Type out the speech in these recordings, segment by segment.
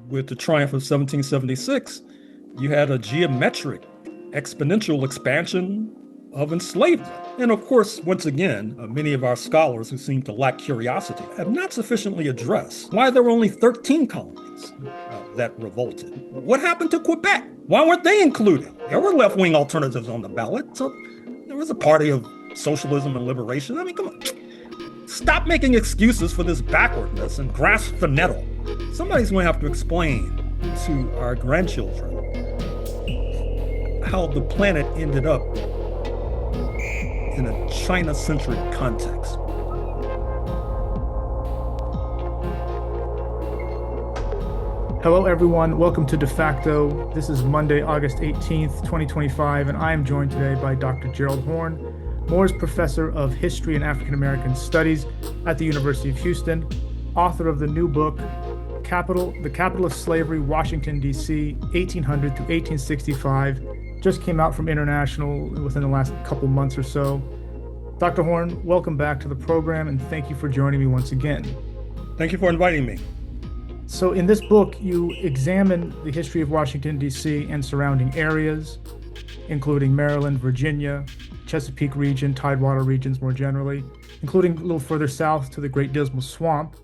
with the triumph of 1776, you had a geometric, exponential expansion of enslavement. And of course, once again, many of our scholars who seem to lack curiosity have not sufficiently addressed why there were only 13 colonies that revolted. What happened to Quebec? Why weren't they included? There were left-wing alternatives on the ballot. So there was a party of socialism and liberation. I mean, come on. Stop making excuses for this backwardness and grasp the nettle. Somebody's going to have to explain to our grandchildren how the planet ended up in a China-centric context. Hello, everyone. Welcome to De Facto. This is Monday, August 18th, 2025, and I am joined today by Dr. Gerald Horne, Moores Professor of History and African American Studies at the University of Houston, author of the new book, The Capital of Slavery, Washington, D.C., 1800 to 1865, just came out from International within the last couple months or so. Dr. Horne, welcome back to the program, and thank you for joining me once again. Thank you for inviting me. So in this book, you examine the history of Washington, D.C. and surrounding areas, including Maryland, Virginia, Chesapeake region, Tidewater regions more generally, including a little further south to the Great Dismal Swamp.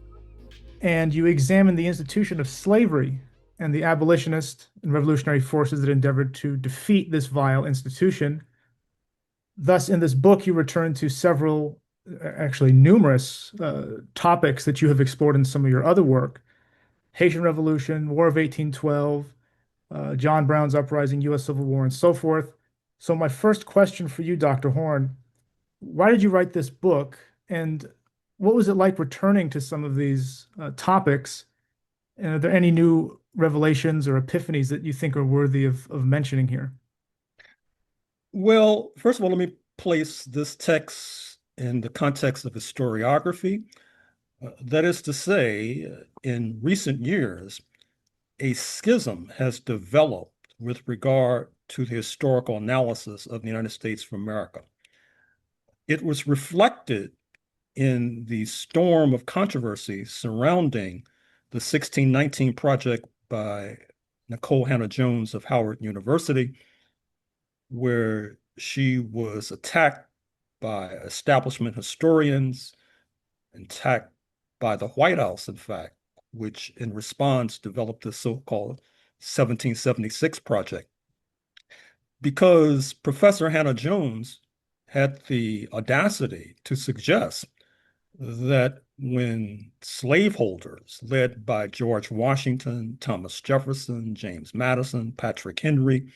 And you examine the institution of slavery and the abolitionist and revolutionary forces that endeavored to defeat this vile institution. Thus, in this book, you return to several, actually numerous topics that you have explored in some of your other work: Haitian Revolution, War of 1812, John Brown's Uprising, U.S. Civil War, and so forth. So my first question for you, Dr. Horne, why did you write this book, and what was it like returning to some of these topics? And are there any new revelations or epiphanies that you think are worthy of mentioning here? Well, first of all, let me place this text in the context of historiography. That is to say, in recent years, a schism has developed with regard to the historical analysis of the United States of America. It was reflected in the storm of controversy surrounding the 1619 project by Nikole Hannah-Jones of Howard University, where she was attacked by establishment historians, attacked by the White House, in fact, which in response developed the so-called 1776 project. Because Professor Hannah-Jones had the audacity to suggest that when slaveholders led by George Washington, Thomas Jefferson, James Madison, Patrick Henry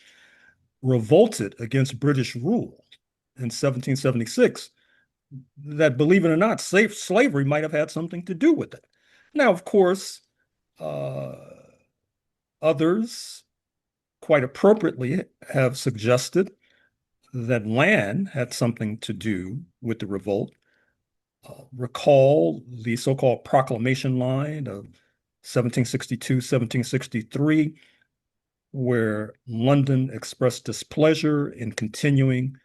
revolted against British rule in 1776, that, believe it or not, slavery might have had something to do with it. Now, of course, others quite appropriately have suggested that land had something to do with the revolt. Recall the so-called proclamation line of 1762, 1763, where London expressed displeasure in continuing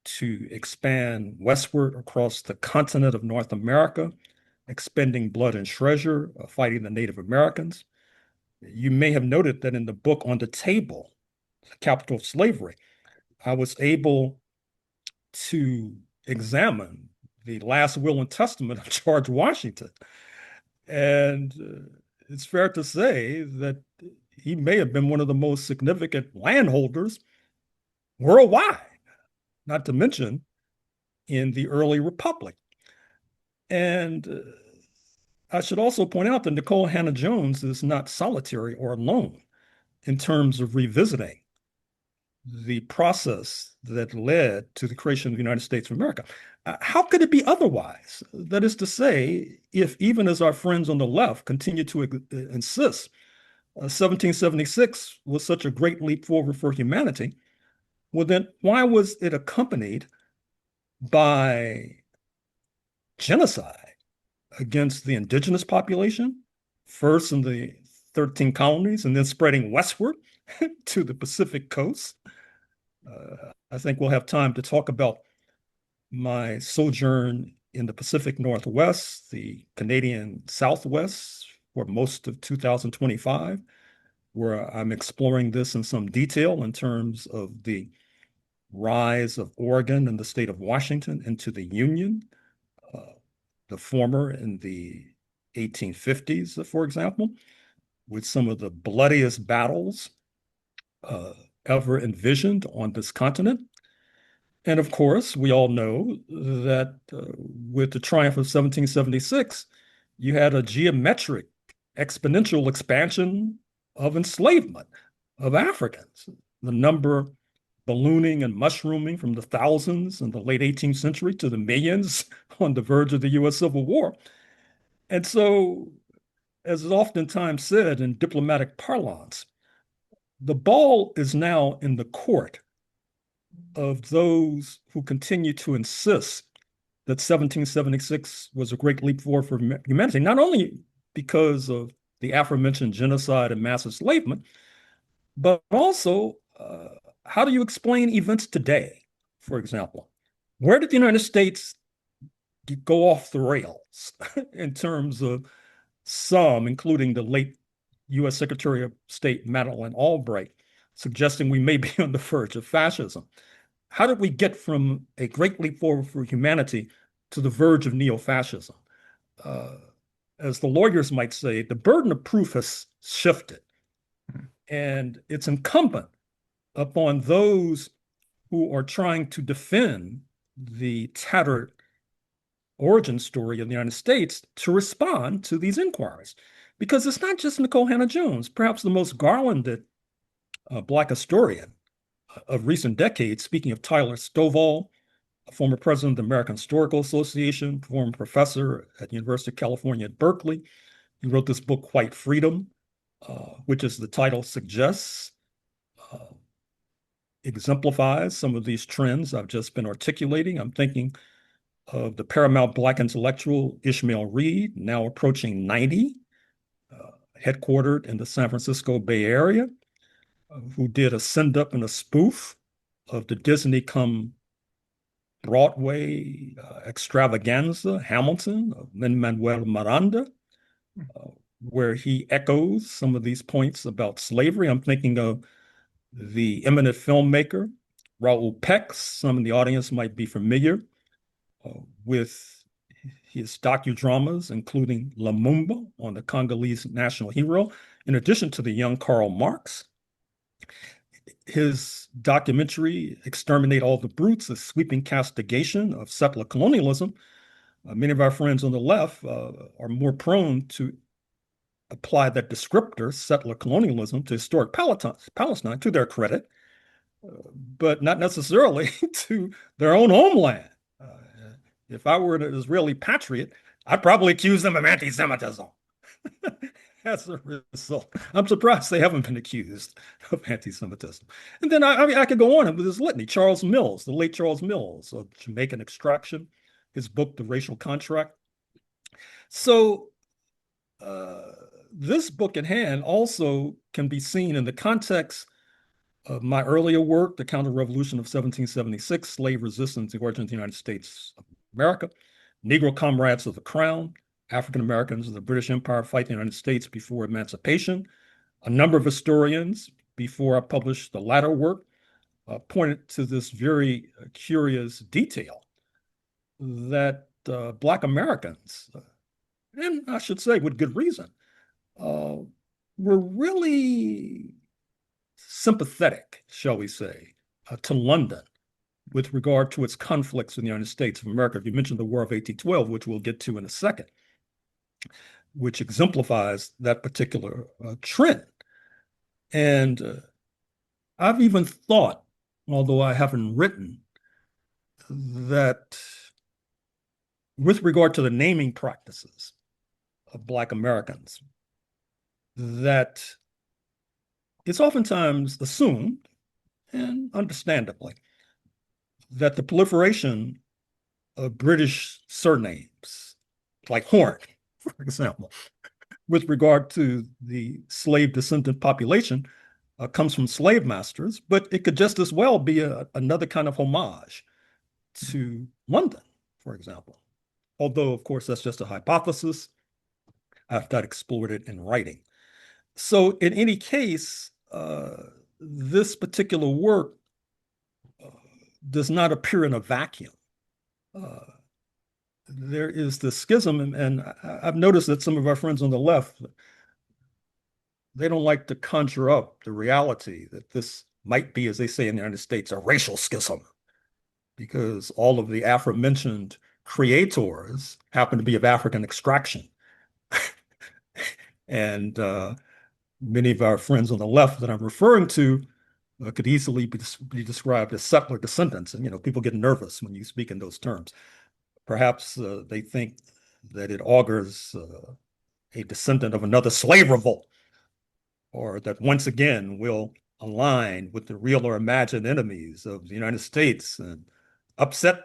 to expand westward across the continent of North America, expending blood and treasure, fighting the Native Americans. You may have noted that in the book On the Table, The Capital of Slavery, I was able to examine the last will and testament of George Washington. And it's fair to say that he may have been one of the most significant landholders worldwide, not to mention in the early Republic. And I should also point out that Nikole Hannah-Jones is not solitary or alone in terms of revisiting the process that led to the creation of the United States of America. How could it be otherwise? That is to say, if even as our friends on the left continue to insist 1776 was such a great leap forward for humanity, well, then why was it accompanied by genocide against the indigenous population, first in the 13 colonies and then spreading westward to the Pacific coast? I think we'll have time to talk about my sojourn in the Pacific Northwest, the Canadian Southwest for most of 2025, where I'm exploring this in some detail in terms of the rise of Oregon and the state of Washington into the Union, uh, the former in the 1850s, for example, with some of the bloodiest battles uh, ever envisioned on this continent. And of course, we all know that with the triumph of 1776, you had a geometric exponential expansion of enslavement of Africans, the number ballooning and mushrooming from the thousands in the late 18th century to the millions on the verge of the U.S. Civil War. And so, as is oftentimes said in diplomatic parlance, the ball is now in the court of those who continue to insist that 1776 was a great leap forward for humanity, not only because of the aforementioned genocide and mass enslavement, but also how do you explain events today? For example, where did the United States go off the rails in terms of some, including the late U.S. Secretary of State Madeleine Albright, suggesting we may be on the verge of fascism? How did we get from a great leap forward for humanity to the verge of neo-fascism? Uh, as the lawyers might say, the burden of proof has shifted. And it's incumbent upon those who are trying to defend the tattered origin story of the United States to respond to these inquiries. Because it's not just Nicole Hannah-Jones, perhaps the most garlanded Black historian of recent decades, speaking of Tyler Stovall, a former president of the American Historical Association, former professor at the University of California at Berkeley. He wrote this book, White Freedom, which, as the title suggests, uh, exemplifies some of these trends I've just been articulating. I'm thinking of the paramount Black intellectual Ishmael Reed, now approaching 90, headquartered in the San Francisco Bay Area, who did a send up and a spoof of the Disney come Broadway extravaganza, Hamilton, of Lin-Manuel Miranda, where he echoes some of these points about slavery. I'm thinking of the eminent filmmaker, Raoul Peck. Some in the audience might be familiar with his docudramas, including Lumumba on the Congolese national hero, in addition to the young Karl Marx. His documentary, Exterminate All the Brutes, a sweeping castigation of settler colonialism. Many of our friends on the left are more prone to apply that descriptor, settler colonialism, to historic Palestine, to their credit, but not necessarily to their own homeland. Uh, if I were an Israeli patriot, I'd probably accuse them of anti-Semitism. As a result, I'm surprised they haven't been accused of anti-Semitism. And then I mean, I could go on with this litany. Charles Mills, the late Charles Mills of Jamaican extraction, his book, The Racial Contract. So this book in hand also can be seen in the context of my earlier work, The Counter-Revolution of 1776, Slave Resistance, the Origin of the United States of America, Negro Comrades of the Crown, African Americans of the British Empire fight the United States before emancipation. A number of historians, before I published the latter work, pointed to this very curious detail that Black Americans, and I should say with good reason, were really sympathetic, shall we say, to London with regard to its conflicts in the United States of America. You mentioned the War of 1812, which we'll get to in a second, which exemplifies that particular trend. And I've even thought, although I haven't written, that with regard to the naming practices of Black Americans, that it's oftentimes assumed, and understandably, that the proliferation of British surnames, like Horne, for example, with regard to the slave descendant population, comes from slave masters, but it could just as well be another kind of homage to London, for example. Although, of course, that's just a hypothesis. I've not explored it in writing. So in any case, this particular work uh, does not appear in a vacuum. Uh, there is the schism, and I've noticed that some of our friends on the left, they don't like to conjure up the reality that this might be, as they say in the United States, a racial schism, because all of the aforementioned creators happen to be of African extraction. And many of our friends on the left that I'm referring to could easily be described as settler descendants. And, people get nervous when you speak in those terms. Perhaps they think that it augurs a descendant of another slave revolt, or that once again will align with the real or imagined enemies of the United States and upset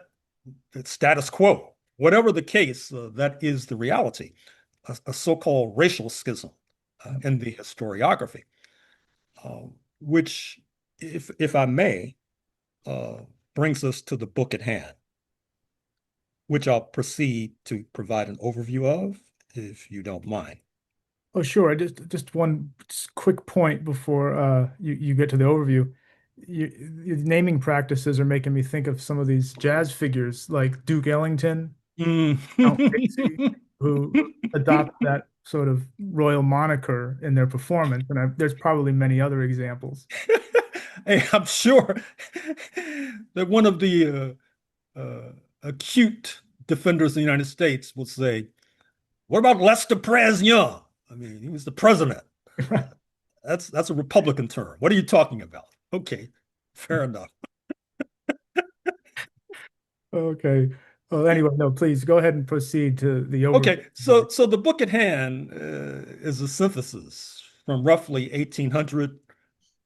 the status quo. Whatever the case, that is the reality, a so-called racial schism in the historiography, which, if I may, uh, brings us to the book at hand, which I'll proceed to provide an overview of, if you don't mind. Oh, sure. Just one quick point before you get to the overview. Your naming practices are making me think of some of these jazz figures like Duke Ellington, Mm. Count Basie, who adopt that sort of royal moniker in their performance. And there's probably many other examples. Hey, I'm sure that one of the acute defenders of the United States will say, "What about Lester Prez Young? I mean, he was the president. Uh, that's a Republican term. What are you talking about?" Okay, fair enough. Okay. Well, anyway, no, please go ahead and proceed to the overview. Okay, so the book at hand is a synthesis from roughly 1800,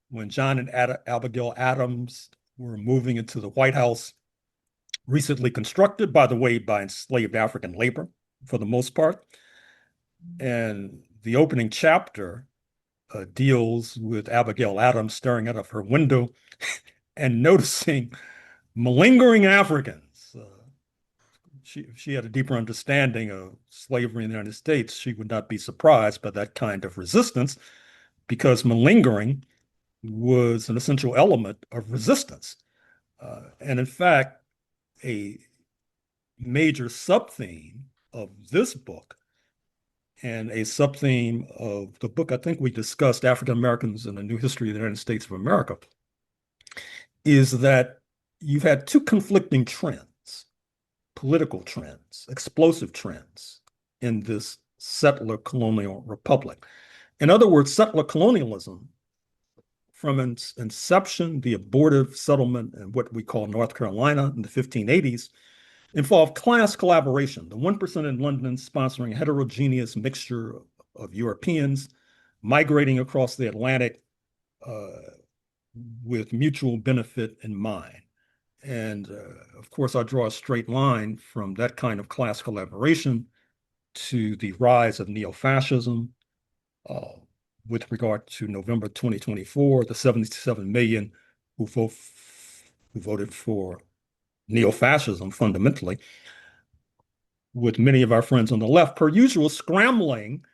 when John and Abigail Adams were moving into the White House, recently constructed, by the way, by enslaved African labor for the most part. And the opening chapter deals with Abigail Adams staring out of her window and noticing malingering Africans. If she had a deeper understanding of slavery in the United States, she would not be surprised by that kind of resistance, because malingering was an essential element of resistance. And in fact, a major subtheme of this book, and a subtheme of the book I think we discussed, African Americans in a New History of the United States of America, is that you've had two conflicting trends, political trends, explosive trends in this settler colonial republic. In other words, settler colonialism, from its inception, the abortive settlement in what we call North Carolina in the 1580s, involved class collaboration, the 1% in London sponsoring a heterogeneous mixture of Europeans migrating across the Atlantic uh, with mutual benefit in mind. And of course, I draw a straight line from that kind of class collaboration to the rise of neo-fascism, uh, with regard to November 2024, the 77 million who, who voted for neo-fascism fundamentally, with many of our friends on the left, per usual, scrambling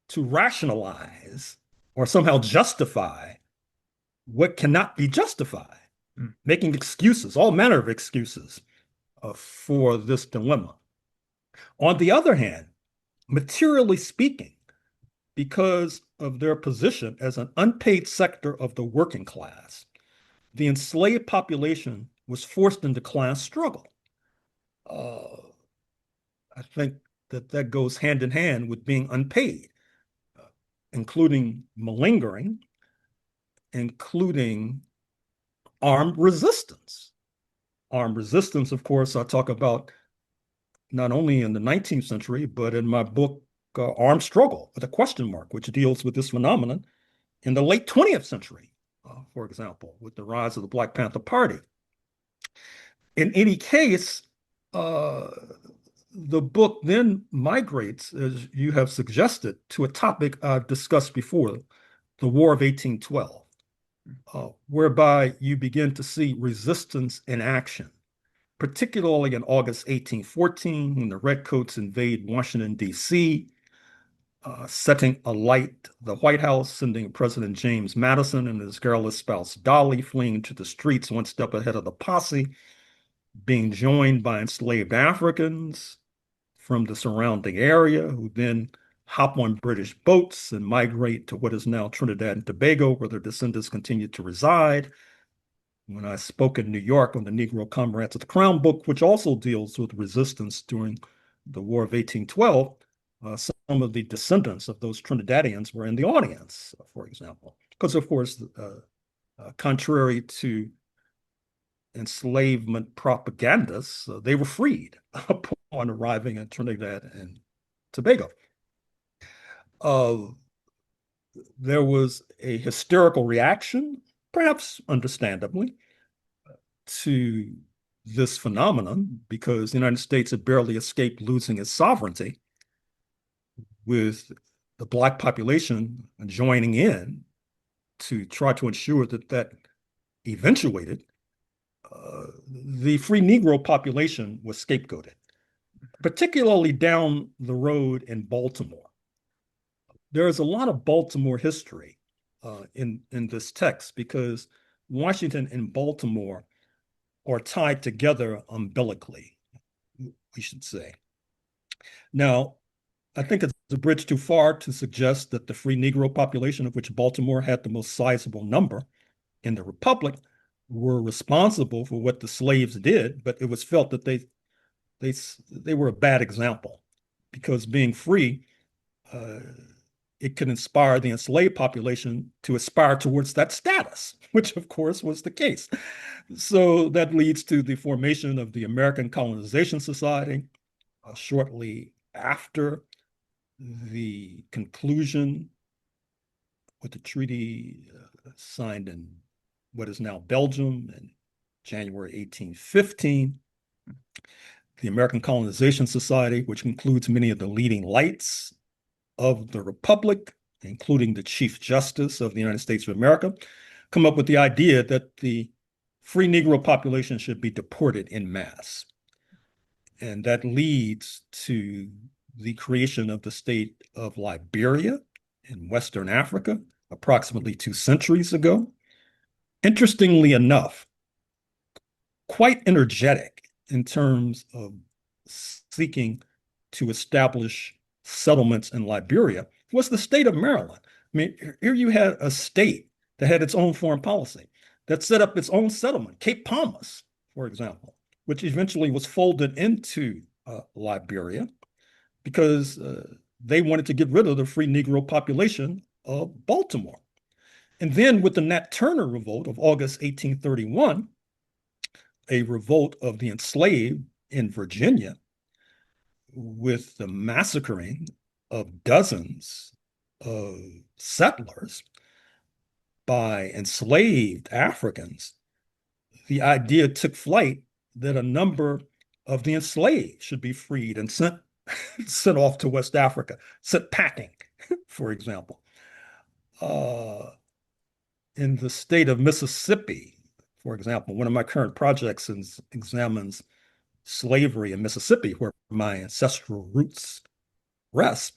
to rationalize or somehow justify what cannot be justified, Mm. making excuses, all manner of excuses for this dilemma. On the other hand, materially speaking, because of their position as an unpaid sector of the working class, the enslaved population was forced into class struggle. Uh, I think that that goes hand in hand with being unpaid, uh, including malingering, including armed resistance. Armed resistance, of course, I talk about not only in the 19th century, but in my book, Armed Struggle, with a question mark, which deals with this phenomenon in the late 20th century, for example, with the rise of the Black Panther Party. In any case, uh, the book then migrates, as you have suggested, to a topic I've discussed before, the War of 1812, whereby you begin to see resistance in action, particularly in August 1814, when the Redcoats invade Washington, D.C., setting alight the White House, sending President James Madison and his garrulous spouse Dolly fleeing to the streets one step ahead of the posse, being joined by enslaved Africans from the surrounding area who then hop on British boats and migrate to what is now Trinidad and Tobago, where their descendants continue to reside. When I spoke in New York on the Negro Comrades of the Crown book, which also deals with resistance during the War of 1812, some of the descendants of those Trinidadians were in the audience, for example, because, of course, contrary to enslavement propagandists, they were freed upon arriving in Trinidad and Tobago. There was a hysterical reaction, perhaps understandably, to this phenomenon because the United States had barely escaped losing its sovereignty, with the Black population joining in to try to ensure that that eventuated. The free Negro population was scapegoated, particularly down the road in Baltimore. There is a lot of Baltimore history in this text because Washington and Baltimore are tied together umbilically, we should say. Now, I think it's a bridge too far to suggest that the free Negro population, of which Baltimore had the most sizable number in the Republic, were responsible for what the slaves did, but it was felt that they were a bad example because being free, it could inspire the enslaved population to aspire towards that status, which of course was the case. So that leads to the formation of the American Colonization Society shortly after the conclusion with the treaty signed in what is now Belgium in January 1815. The American Colonization Society, which includes many of the leading lights of the Republic, including the Chief Justice of the United States of America, come up with the idea that the free Negro population should be deported en masse. And that leads to the creation of the state of Liberia in Western Africa, approximately 2 centuries ago. Interestingly enough, quite energetic in terms of seeking to establish settlements in Liberia was the state of Maryland. I mean, here you had a state that had its own foreign policy, that set up its own settlement, Cape Palmas, for example, which eventually was folded into Liberia because they wanted to get rid of the free Negro population of Baltimore. And then with the Nat Turner Revolt of August 1831, a revolt of the enslaved in Virginia, with the massacring of dozens of settlers by enslaved Africans, the idea took flight that a number of the enslaved should be freed and sent off to West Africa, sent packing, for example. In the state of Mississippi, for example, one of my current projects examines slavery in Mississippi, where my ancestral roots rest.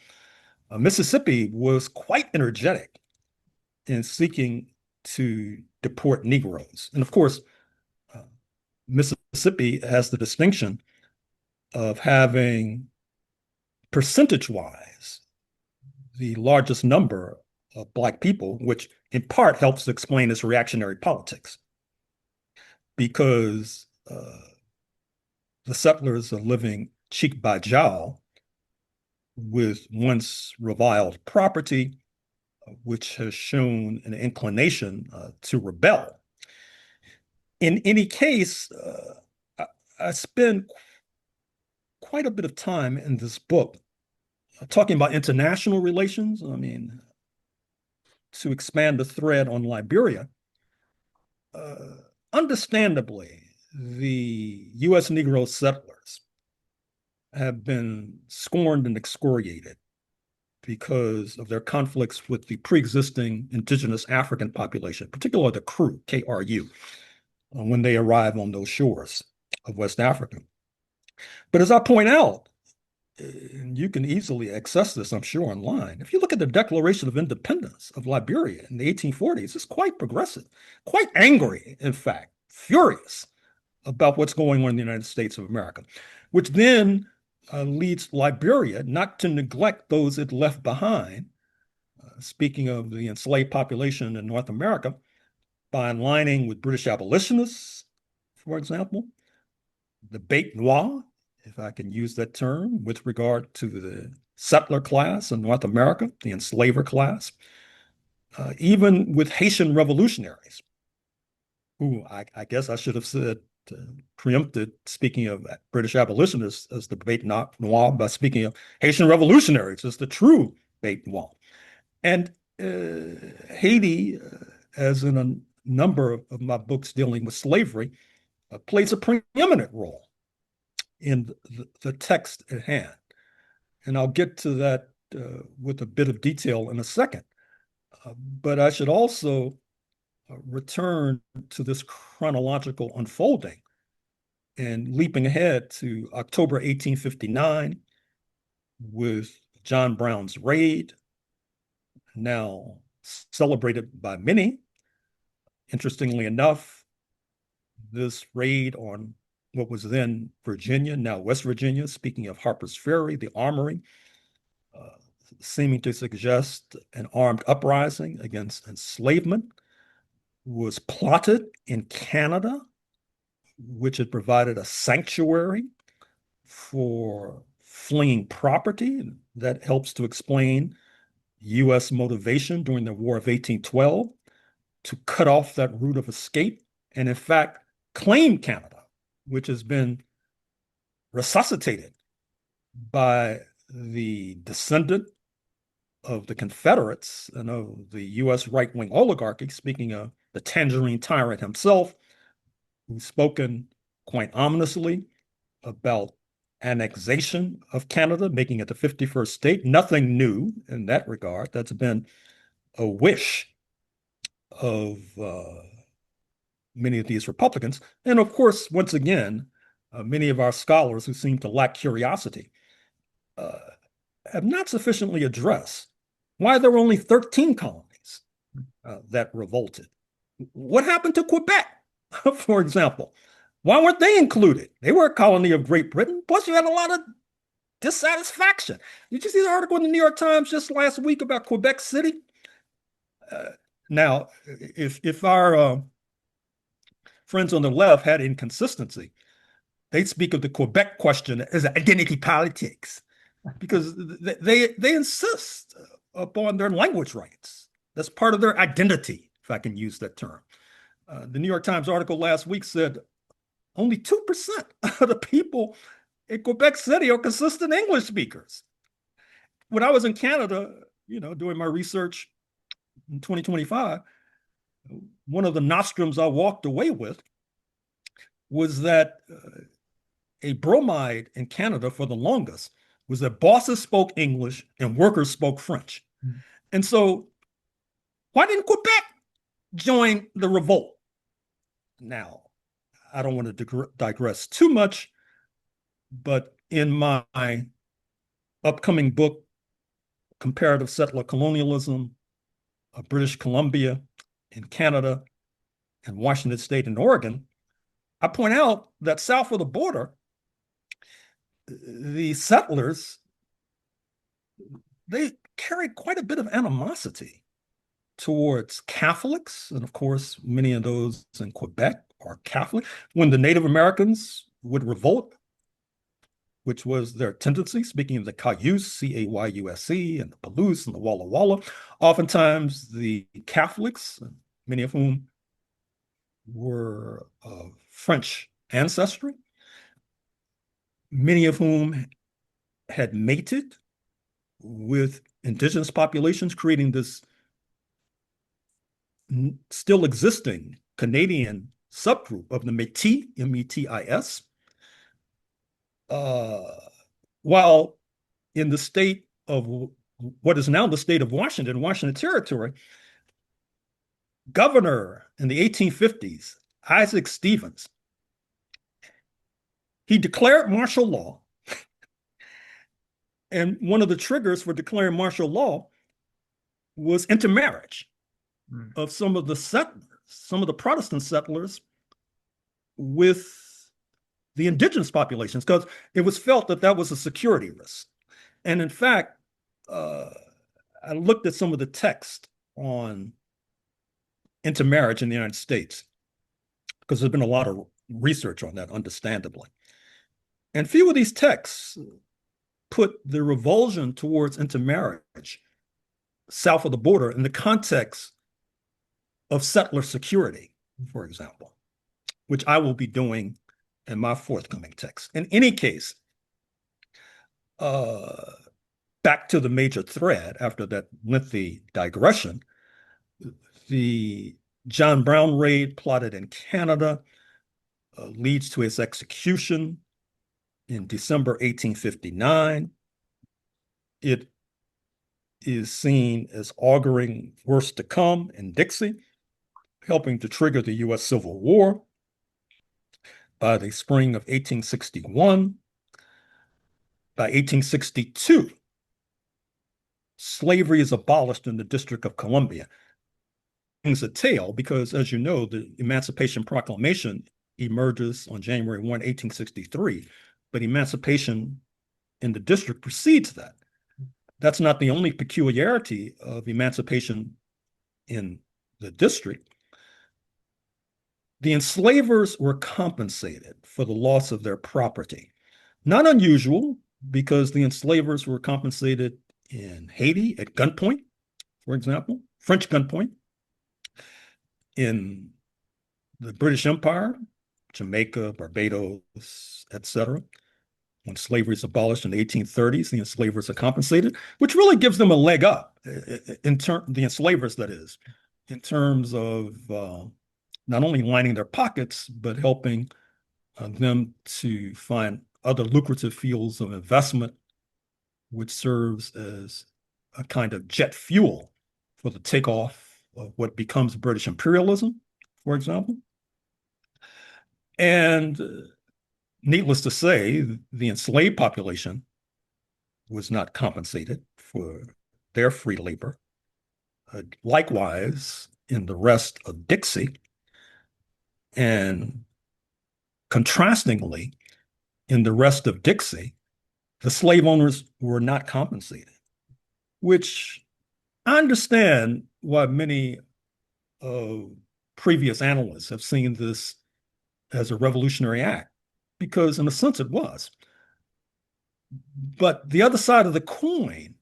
Mississippi was quite energetic in seeking to deport Negroes. And of course, Mississippi has the distinction of having, percentage-wise, the largest number of Black people, which in part helps to explain its reactionary politics. Because the settlers are living cheek by jowl with once reviled property, which has shown an inclination to rebel. In any case, I spend quite a bit of time in this book talking about international relations. I mean, to expand the thread on Liberia, understandably, the U.S. Negro settlers have been scorned and excoriated because of their conflicts with the pre-existing indigenous African population, particularly the Kru, K-R-U, when they arrive on those shores of West Africa. But as I point out, you can easily access this, I'm sure, online. If you look at the Declaration of Independence of Liberia in the 1840s, it's quite progressive, quite angry, in fact, furious about what's going on in the United States of America, which then leads Liberia not to neglect those it left behind. Speaking of the enslaved population in North America, by aligning with British abolitionists, for example, the bête noire, if I can use that term, with regard to the settler class in North America, the enslaver class, even with Haitian revolutionaries, who I guess I should have said preempted, speaking of British abolitionists as the bête noire, by speaking of Haitian revolutionaries as the true bête noire. And Haiti, as in a number of my books dealing with slavery, plays a preeminent role in the text at hand. And I'll get to that with a bit of detail in a second. But I should also return to this chronological unfolding and leaping ahead to October 1859 with John Brown's raid, now celebrated by many. Interestingly enough, this raid on what was then Virginia, now West Virginia, speaking of Harper's Ferry, the Armory, seeming to suggest an armed uprising against enslavement, was plotted in Canada, which had provided a sanctuary for fleeing property. That helps to explain U.S. motivation during the War of 1812 to cut off that route of escape and, in fact, claim Canada, which has been resuscitated by the descendant of the Confederates and of the U.S. right-wing oligarchy, speaking of the tangerine tyrant himself, who's spoken quite ominously about annexation of Canada, making it the 51st state. Nothing new in that regard. That's been a wish of many of these Republicans. And of course, once again, many of our scholars who seem to lack curiosity have not sufficiently addressed why there were only 13 colonies that revolted. What happened to Quebec, for example? Why weren't they included? They were a colony of Great Britain. Plus, you had a lot of dissatisfaction. Did you see the article in the New York Times just last week about Quebec City? Now, if our friends on the left had inconsistency, they'd speak of the Quebec question as identity politics, because they insist upon their language rights. That's part of their identity, if I can use that term. The New York Times article last week said only 2% of the people in Quebec City are consistent English speakers. When I was in Canada, doing my research in 2025, one of the nostrums I walked away with was that a bromide in Canada for the longest was that bosses spoke English and workers spoke French. Mm-hmm. And so why didn't Quebec join the revolt? Now, I don't want to digress too much, but in my upcoming book, Comparative Settler Colonialism of British Columbia in Canada and Washington State and Oregon, I point out that south of the border, the settlers, they carried quite a bit of animosity towards Catholics. And of course, many of those in Quebec are Catholic. When the Native Americans would revolt, which was their tendency, speaking of the Cayuse, C-A-Y-U-S-E, and the Palouse and the Walla Walla, oftentimes the Catholics, many of whom were of French ancestry, many of whom had mated with indigenous populations, creating this still existing Canadian subgroup of the Métis, M-E-T-I-S, while in the state of what is now the state of Washington, Washington Territory, governor in the 1850s, Isaac Stevens, he declared martial law And one of the triggers for declaring martial law was intermarriage Mm. of some of the settlers, some of the Protestant settlers with the indigenous populations, because it was felt that that was a security risk. And in fact, uh, I looked at some of the text on intermarriage in the United States because there's been a lot of research on that, understandably. And few of these texts put the revulsion towards intermarriage south of the border in the context of settler security, for example, which I will be doing in my forthcoming text. In any case, uh, back to the major thread after that lengthy digression, the John Brown raid plotted in Canada leads to his execution in December 1859. It is seen as auguring worse to come in Dixie, helping to trigger the U.S. Civil War. By the spring of 1861, by 1862, slavery is abolished in the District of Columbia. Things a tale because, as you know, the Emancipation Proclamation emerges on January 1, 1863, but emancipation in the district precedes that. That's not the only peculiarity of emancipation in the district. The enslavers were compensated for the loss of their property. Not unusual because the enslavers were compensated in Haiti at gunpoint, for example, French gunpoint, in the British Empire, Jamaica, Barbados, etc. When slavery is abolished in the 1830s, the enslavers are compensated, which really gives them a leg up in the enslavers, that is, in terms of not only lining their pockets, but helping them to find other lucrative fields of investment, which serves as a kind of jet fuel for the takeoff of what becomes British imperialism, for example. And needless to say, the enslaved population was not compensated for their free labor. Likewise, in the rest of Dixie, and contrastingly, in the rest of Dixie, the slave owners were not compensated, which I understand why many previous analysts have seen this as a revolutionary act, because in a sense it was. But the other side of the coin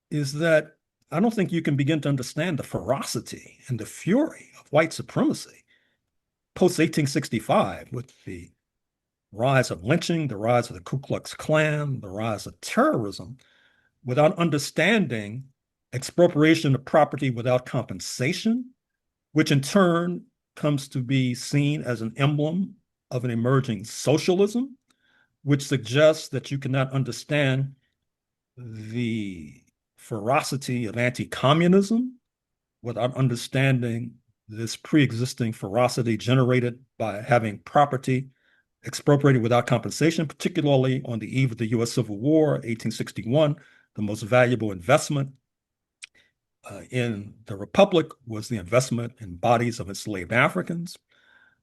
is that I don't think you can begin to understand the ferocity and the fury of white supremacy post 1865 with the rise of lynching, the rise of the Ku Klux Klan, the rise of terrorism, without understanding expropriation of property without compensation, which in turn comes to be seen as an emblem of an emerging socialism, which suggests that you cannot understand the ferocity of anti-communism without understanding this pre-existing ferocity generated by having property expropriated without compensation, particularly on the eve of the U.S. Civil War, 1861. The most valuable investment in the Republic was the investment in bodies of enslaved Africans.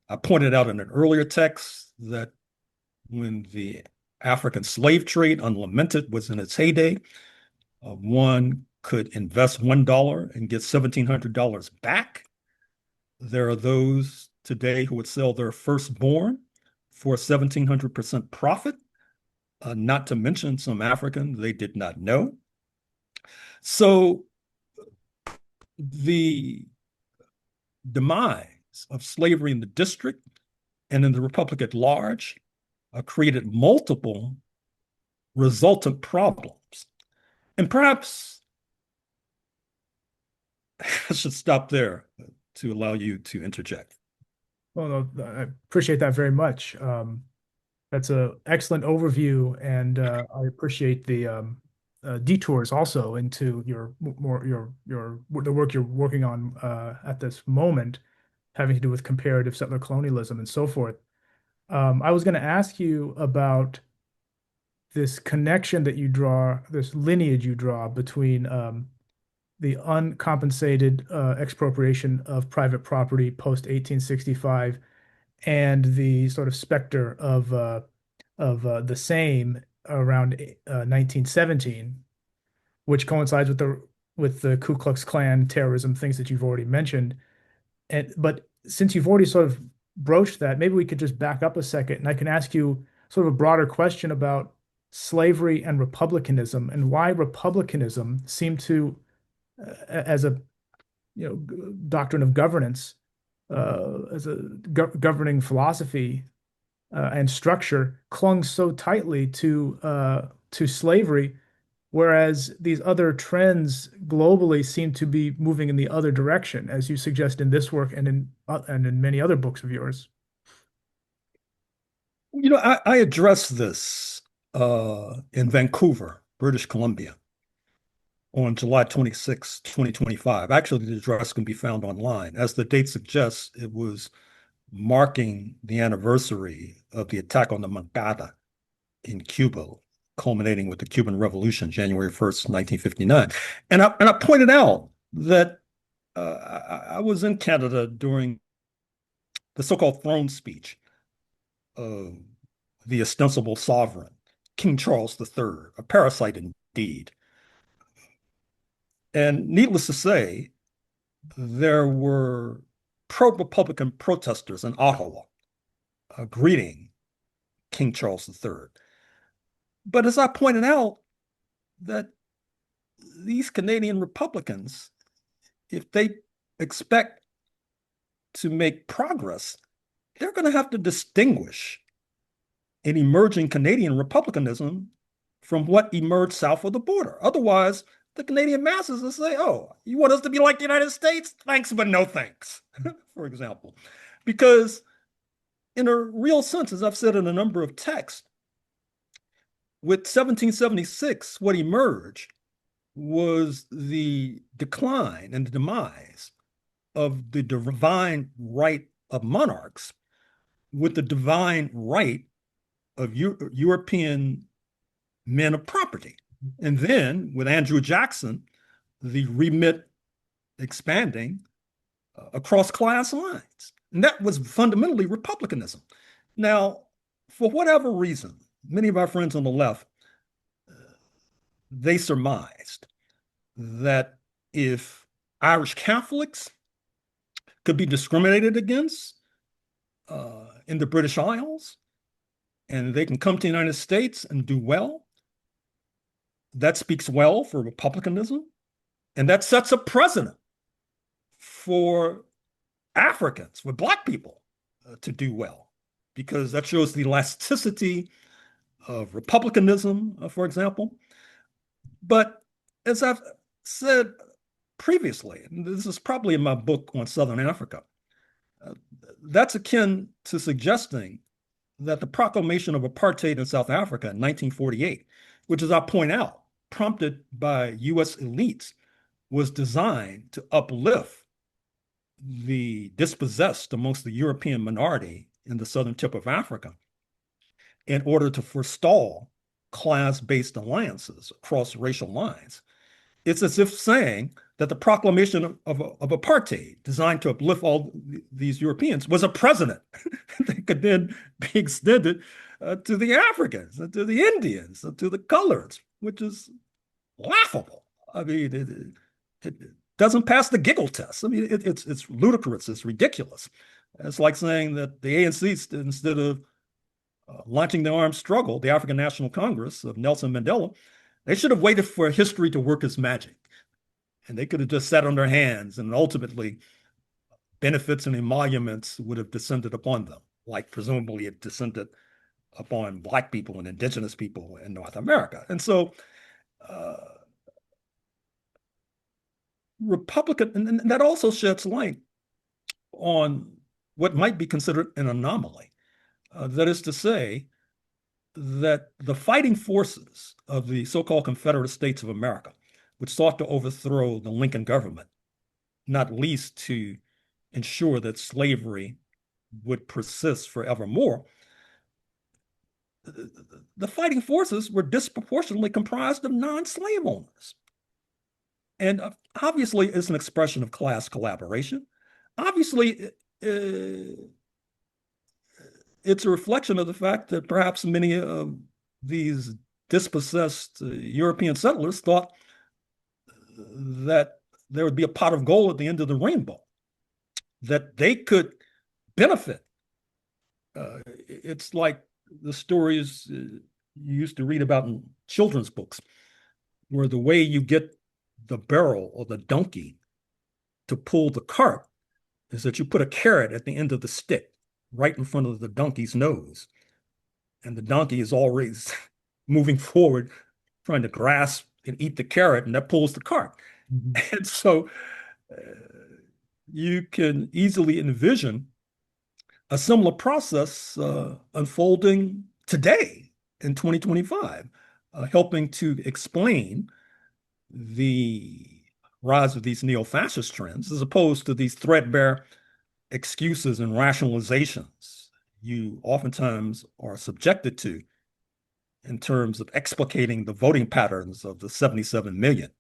I pointed out in an earlier text that when the African slave trade, unlamented, was in its heyday, one could invest $1 and get $1,700 back. There are those today who would sell their firstborn for 1,700% profit, not to mention some Africans they did not know. So the demise of slavery in the district and in the Republic at large created multiple resultant problems. And perhaps I should stop there to allow you to interject. Well, no, I appreciate that very much. That's an excellent overview, and I appreciate the detours also into your more your the work you're working on at this moment, having to do with comparative settler colonialism and so forth. I was going to ask you about this connection that you draw, this lineage you draw between the uncompensated expropriation of private property post 1865 and the sort of specter of the same around 1917, which coincides with the Ku Klux Klan terrorism, things that you've already mentioned. But since you've already sort of broached that, maybe we could just back up a second, and I can ask you sort of a broader question about slavery and republicanism and why republicanism seemed to, as a doctrine of governance, as a governing philosophy and structure, clung so tightly to slavery, whereas these other trends globally seem to be moving in the other direction, as you suggest in this work and in many other books of yours. I addressed this in Vancouver, British Columbia, on July 26, 2025. Actually, the address can be found online. As the date suggests, it was marking the anniversary of the attack on the Moncada in Cuba, culminating with the Cuban Revolution, January 1st, 1959. And I pointed out that I was in Canada during the so-called throne speech of the ostensible sovereign, King Charles III, a parasite indeed. And needless to say, there were pro-Republican protesters in Ottawa greeting King Charles III. But as I pointed out, that these Canadian Republicans, if they expect to make progress, they're going to have to distinguish an emerging Canadian republicanism from what emerged south of the border. Otherwise, the Canadian masses will say, oh, you want us to be like the United States? Thanks, but no thanks, for example. Because in a real sense, as I've said in a number of texts, with 1776, what emerged was the decline and the demise of the divine right of monarchs with the divine right of European men of property. And then with Andrew Jackson, the remit expanding across class lines. And that was fundamentally republicanism. Now, for whatever reason, many of our friends on the left, they surmised that if Irish Catholics could be discriminated against in the British Isles, and they can come to the United States and do well, that speaks well for republicanism, and that sets a precedent for Africans, for Black people to do well, because that shows the elasticity of republicanism, for example. But as I've said previously, and this is probably in my book on Southern Africa, that's akin to suggesting that the proclamation of apartheid in South Africa in 1948, which, as I point out, prompted by US elites, was designed to uplift the dispossessed amongst the European minority in the southern tip of Africa in order to forestall class-based alliances across racial lines. It's as if saying that the proclamation of apartheid, designed to uplift all these Europeans, was a precedent that could then be extended to the Africans, to the Indians, to the coloreds, which is laughable. I mean, it doesn't pass the giggle test. I mean, it's ludicrous. It's ridiculous. It's like saying that the ANC, instead of launching the armed struggle, the African National Congress of Nelson Mandela, they should have waited for history to work its magic. And they could have just sat on their hands, and ultimately benefits and emoluments would have descended upon them, like presumably it descended upon Black people and indigenous people in North America. And so Republican, and that also sheds light on what might be considered an anomaly. That is to say, that the fighting forces of the so-called Confederate States of America, which sought to overthrow the Lincoln government, not least to ensure that slavery would persist forevermore, the fighting forces were disproportionately comprised of non-slave owners. And obviously, it's an expression of class collaboration. Obviously, it's a reflection of the fact that perhaps many of these dispossessed European settlers thought that there would be a pot of gold at the end of the rainbow, that they could benefit. It's like the stories you used to read about in children's books, where the way you get the barrel or the donkey to pull the cart is that you put a carrot at the end of the stick right in front of the donkey's nose. And the donkey is always moving forward, trying to grasp and eat the carrot, and that pulls the cart. Mhm. And so you can easily envision a similar process unfolding today in 2025, helping to explain the rise of these neo-fascist trends, as opposed to these threadbare excuses and rationalizations you oftentimes are subjected to in terms of explicating the voting patterns of the 77 million.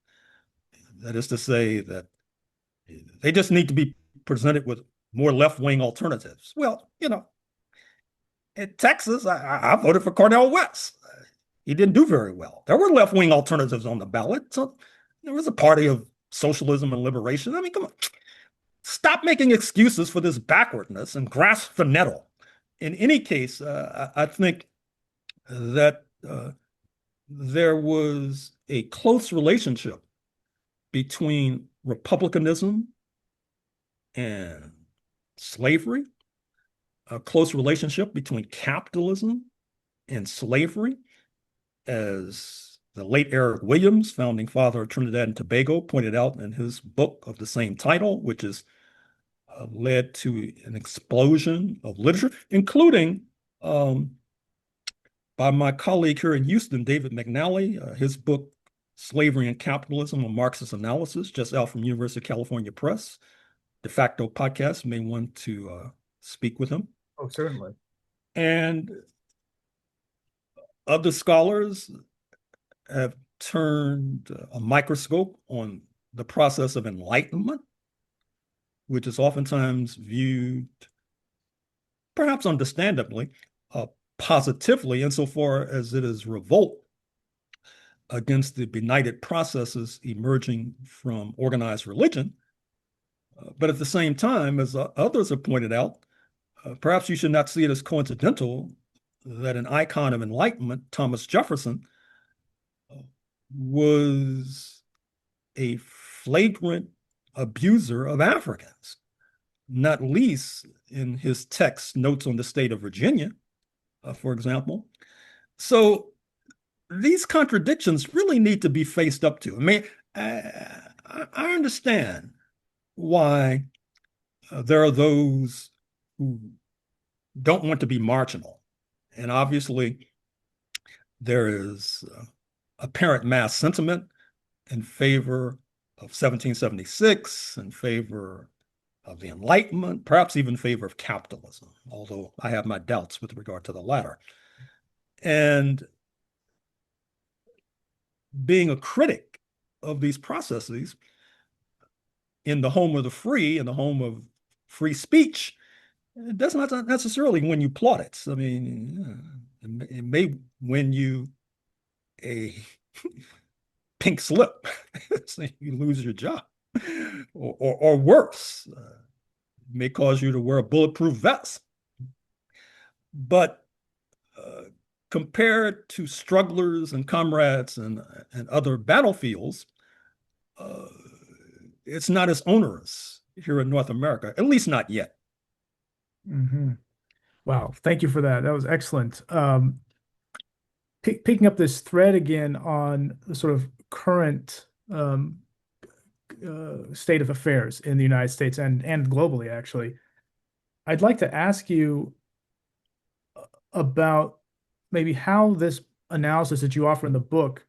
That is to say that they just need to be presented with more left-wing alternatives. Well, in Texas, I voted for Cornel West. He didn't do very well. There were left-wing alternatives on the ballot. So there was a party of socialism and liberation. I mean, come on. Stop making excuses for this backwardness and grasp the nettle. In any case, I think that there was a close relationship between republicanism and slavery, a close relationship between capitalism and slavery, as the late Eric Williams, founding father of Trinidad and Tobago, pointed out in his book of the same title, which has led to an explosion of literature, including by my colleague here in Houston, David McNally, his book, Slavery and Capitalism, a Marxist Analysis, just out from University of California Press. De facto podcast may want to speak with him. Oh, certainly. And other scholars have turned a microscope on the process of enlightenment, which is oftentimes viewed, perhaps understandably, positively insofar as it is revolt against the benighted processes emerging from organized religion. But at the same time, as others have pointed out, perhaps you should not see it as coincidental that an icon of enlightenment, Thomas Jefferson, was a flagrant abuser of Africans, not least in his text, Notes on the State of Virginia, for example. So these contradictions really need to be faced up to. I mean, I understand why there are those who don't want to be marginal. And obviously, there is apparent mass sentiment in favor of 1776, in favor of the Enlightenment, perhaps even in favor of capitalism, although I have my doubts with regard to the latter. And being a critic of these processes in the home of the free, in the home of free speech, it does not necessarily win you plaudits. I mean, it may win you a pink slip, so you lose your job, or worse, may cause you to wear a bulletproof vest. But compared to strugglers and comrades and other battlefields, it's not as onerous here in North America, at least not yet. Mm-hmm. Wow, thank you for that. That was excellent. Picking up this thread again on the sort of current state of affairs in the United States and globally, actually, I'd like to ask you about maybe how this analysis that you offer in the book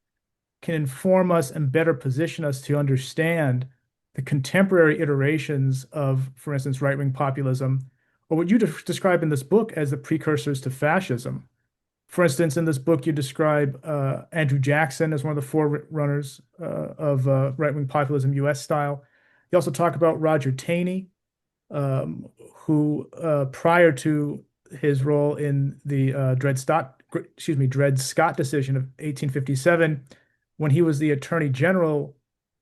can inform us and better position us to understand the contemporary iterations of, for instance, right-wing populism, or what you describe in this book as the precursors to fascism. For instance, in this book, you describe Andrew Jackson as one of the forerunners of right-wing populism, U.S. style. You also talk about Roger Taney, who prior to his role in the Dred Scott decision of 1857, when he was the Attorney General,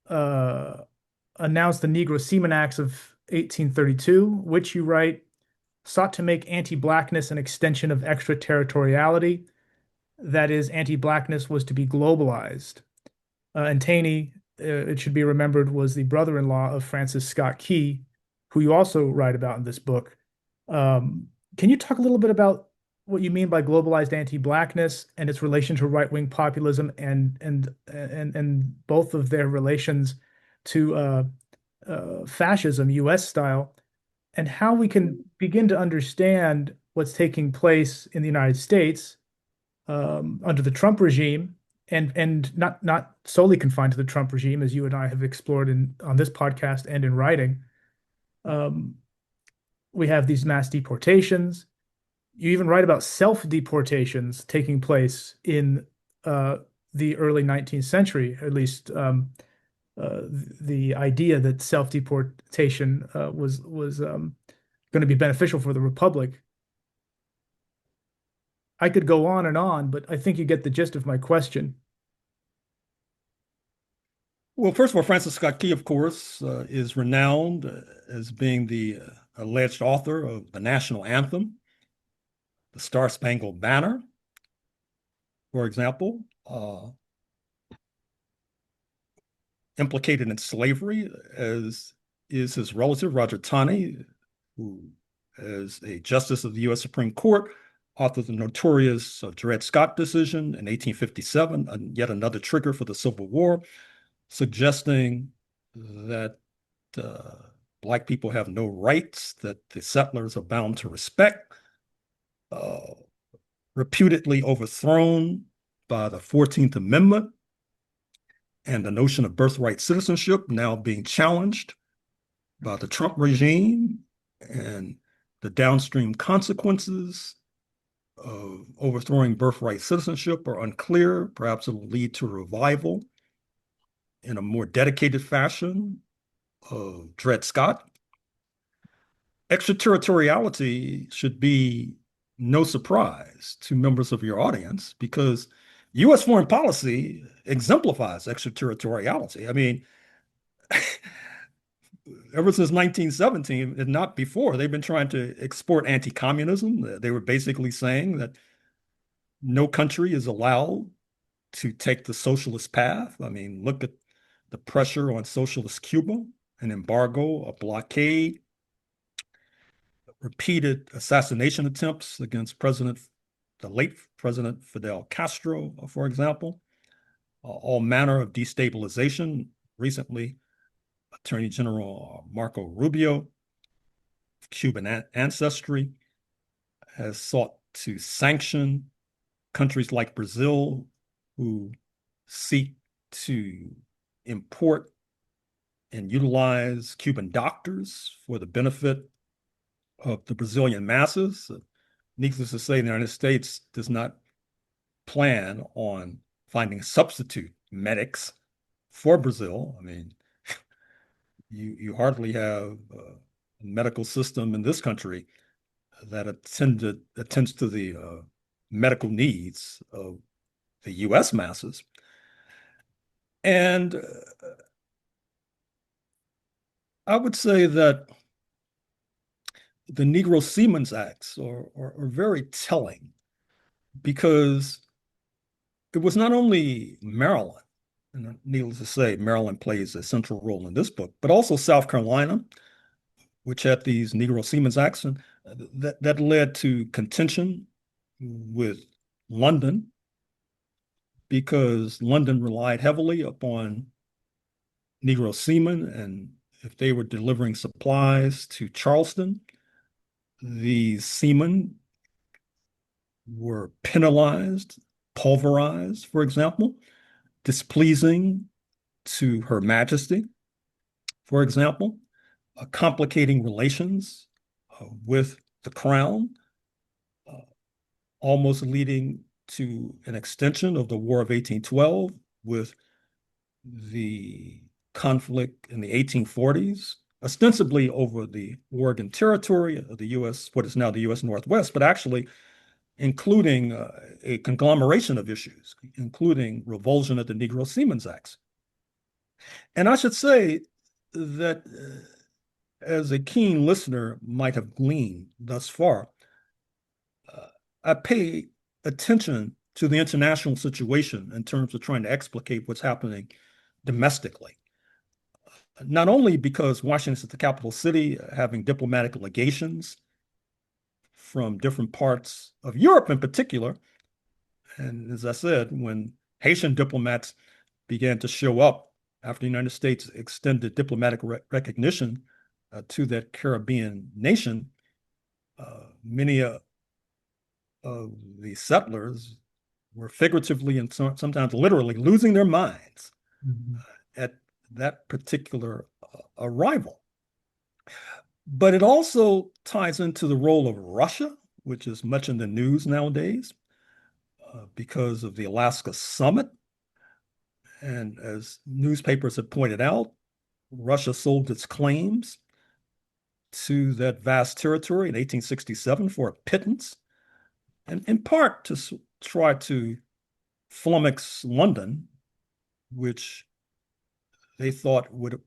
uh, announced the Negro Seaman Acts of 1832, which you write sought to make anti-blackness an extension of extraterritoriality. That is, anti-blackness was to be globalized. And Taney, it should be remembered, was the brother-in-law of Francis Scott Key, who you also write about in this book. Um, can you talk a little bit about what you mean by globalized anti-blackness and its relation to right-wing populism and both of their relations to fascism, U.S. style, and how we can begin to understand what's taking place in the United States under the Trump regime, and not solely confined to the Trump regime, as you and I have explored in on this podcast and in writing. Um, we have these mass deportations. You even write about self-deportations taking place in uh, the early 19th century, at least the idea that self-deportation was going to be beneficial for the Republic. I could go on, but I think you get the gist of my question. Well, first of all, Francis Scott Key, of course, is renowned as being the alleged author of the national anthem, the Star Spangled Banner, for example, implicated in slavery, as is his relative, Roger Taney, who, as a justice of the U.S. Supreme Court, authored the notorious Dred Scott decision in 1857, and yet another trigger for the Civil War, suggesting that uh, Black people have no rights that the settlers are bound to respect, uh, reputedly overthrown by the 14th Amendment, and the notion of birthright citizenship now being challenged by the Trump regime, and the downstream consequences of overthrowing birthright citizenship are unclear. Perhaps it will lead to a revival in a more dedicated fashion of Dred Scott. Extraterritoriality should be no surprise to members of your audience because U.S. foreign policy exemplifies extraterritoriality. I mean, ever since 1917, and not before, they've been trying to export anti-communism. They were basically saying that no country is allowed to take the socialist path. I mean, look at the pressure on socialist Cuba, an embargo, a blockade, repeated assassination attempts against the late President Fidel Castro, for example, all manner of destabilization. Recently, Attorney General Marco Rubio, of Cuban ancestry, has sought to sanction countries like Brazil who seek to import and utilize Cuban doctors for the benefit of the Brazilian masses. Needless to say, the United States does not plan on finding substitute medics for Brazil. I mean, you hardly have a medical system in this country that attends to the medical needs of the U.S. masses. And I would say that the Negro Seamen's Acts are very telling because it was not only Maryland, and needless to say, Maryland plays a central role in this book, but also South Carolina, which had these Negro Seamen's Acts, and that led to contention with London because London relied heavily upon Negro seamen, and if they were delivering supplies to Charleston, these seamen were penalized, pulverized, for example, displeasing to Her Majesty, for example, complicating relations with the crown, uh, almost leading to an extension of the War of 1812 with the conflict in the 1840s, ostensibly over the Oregon Territory of the U.S., what is now the U.S. Northwest, but actually including a conglomeration of issues, including revulsion at the Negro Seamen's Acts. And I should say that, as a keen listener might have gleaned thus far, I pay attention to the international situation in terms of trying to explicate what's happening domestically. Not only because Washington is the capital city, having diplomatic legations from different parts of Europe in particular. And as I said, when Haitian diplomats began to show up after the United States extended diplomatic recognition to that Caribbean nation, many of the settlers were figuratively and sometimes literally losing their minds at that particular arrival. But it also ties into the role of Russia, which is much in the news nowadays because of the Alaska summit. And as newspapers have pointed out, Russia sold its claims to that vast territory in 1867 for a pittance, and in part to try to flummox London, which they thought would